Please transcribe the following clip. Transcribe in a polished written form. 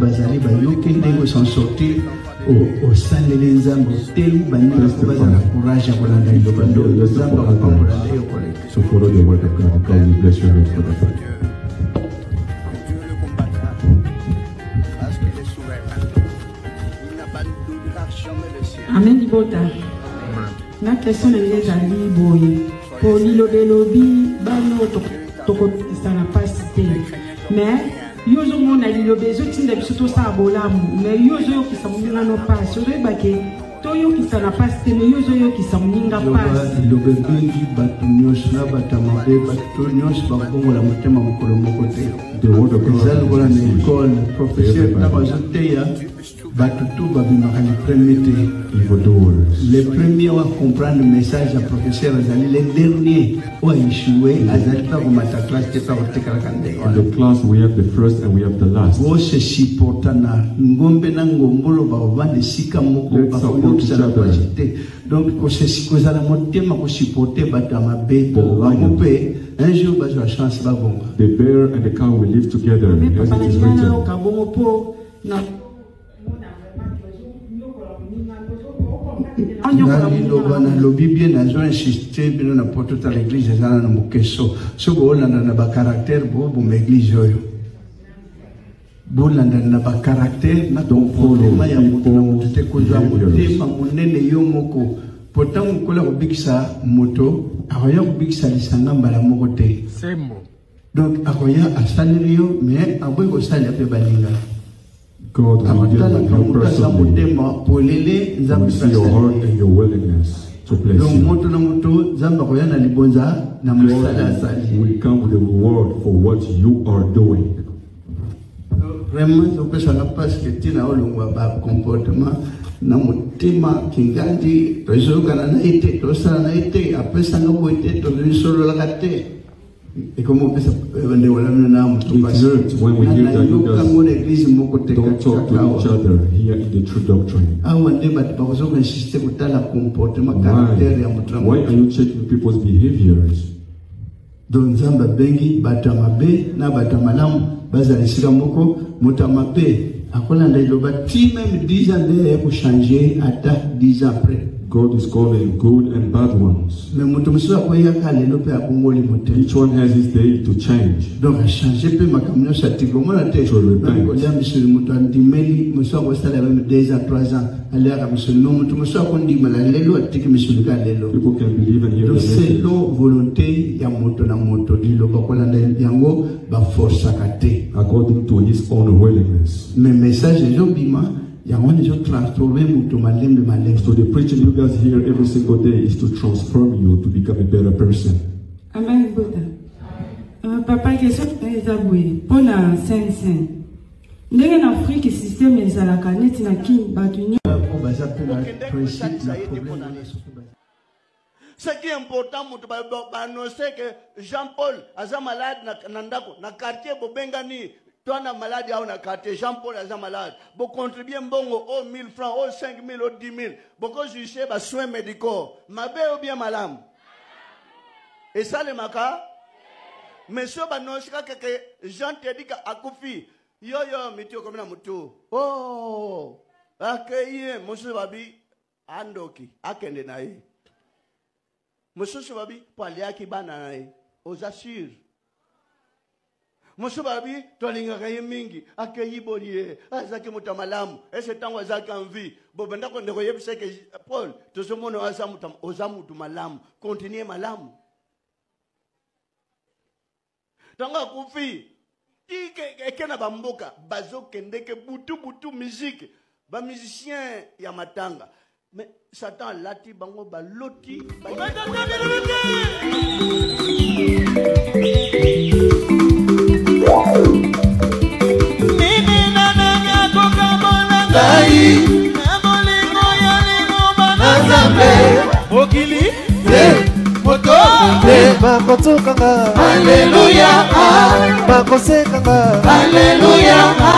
bazali bayoki ndenge s'en sortir au sein de l'ensemble teli banini bazala courage pour la ndobando zamba akombola yo koleka. So follow the word of God. God will bless your life for that. Amen Dibota. Na question les ali boy. Pour l'ilobelobi bano toko sana pasite. Mais yozo mona lilobe zo tinda bisoto sa bolamu. Mais yozo ki samunga no pass. Yozo bake toyo ki sana pasite mais yozo yo ki samunga pass. Lilobe bengi batu nyos na batamabe batu nyos bakongo la motema mukolo mokote. The word of God. Zalo wala ni école professeur na bazoteya. Batutu babimaka premier te. Les premiers à comprendre le message du professeur Azali, les derniers ont échoué. Azali pas comme ta classe qui est pas au Tekalakande. In the class we have the first and we have the last. Vous se supportana. Ngombe na ngombolo ba vande sika moko ba ko la qualité. Donc ko se sikoza la motema ko supporter batama be ko pe un jour ba la chance ba bonga. The bear and the cow will live together as it is written. Le Bible n'a pas insisté bien n'importe toute l'église dans le question. Ce que on a dans le caractère pour l'église yoyo. Bon dans le caractère na donc pour le maya moto te koza moto monene yo moko. Pourtant on kola obikisa moto, akoya obikisa lisanga mbala moko te. Sembo. Donc akoya asaniriyo mais aboy ko sali ape balinga. God will give you personally. We see your heart and your willingness to bless you. God will come with a reward for what you are doing. Vraiment, parce que tu n'as pas comportement. Na mutima kingandi tozo kana na ite tosa na ite apesa no boite to solo la kate. It hurts when we hear that you guys don't talk to each other here in the true doctrine. Why are you checking people's behaviors? Donc zamba bengi batamabe na batamalamu bazalisika moko mutamabe akola ndailoba ti même 10 ans de pour changer ata 10 ans après. God is calling good and bad ones. Each one has his day to change. To People can believe and hear according to his own willingness. So the preaching you guys hear every single day is to transform you to become a better person. Amen. Papa, question est aboué. Pour la Saint-Saint. Ndenge na Afrique système ezalaka neti na kin batuni. Ce qui est important, c'est annoncer que Jean-Paul a malade na quartier Bobengani. Toi, na malade, na quartier Jean-Paul a malade. Vous contribuez mbongo au 1000 francs, au 5000, au 10 000. Beaucoup de juger les soins médicaux. Ma belle ou bien malam. Et ça, le maka. Monsieur, non, c'est que Jean te dit qu'à Koufi, yo, météo comme la moto. Oh, accueillir, monsieur Babi, Andoki, Akende naï. Monsieur Babi, Paliaki Bananaï, aux assure. Monsieur Babi, tolinga kaye mingi, accueilli bolier, azaki mutamalamu, et c'est tant azaki en vie. Bobenda konde koyeb c'est que Paul, tout ce monde ozamu tu malamu, continuez malamu. Tanga kufi, ti kena bamboka, bazo kende ke butu musique, ba musicien ya matanga. Mais Satan lati bango ba loti. Alléluia, Alléluia.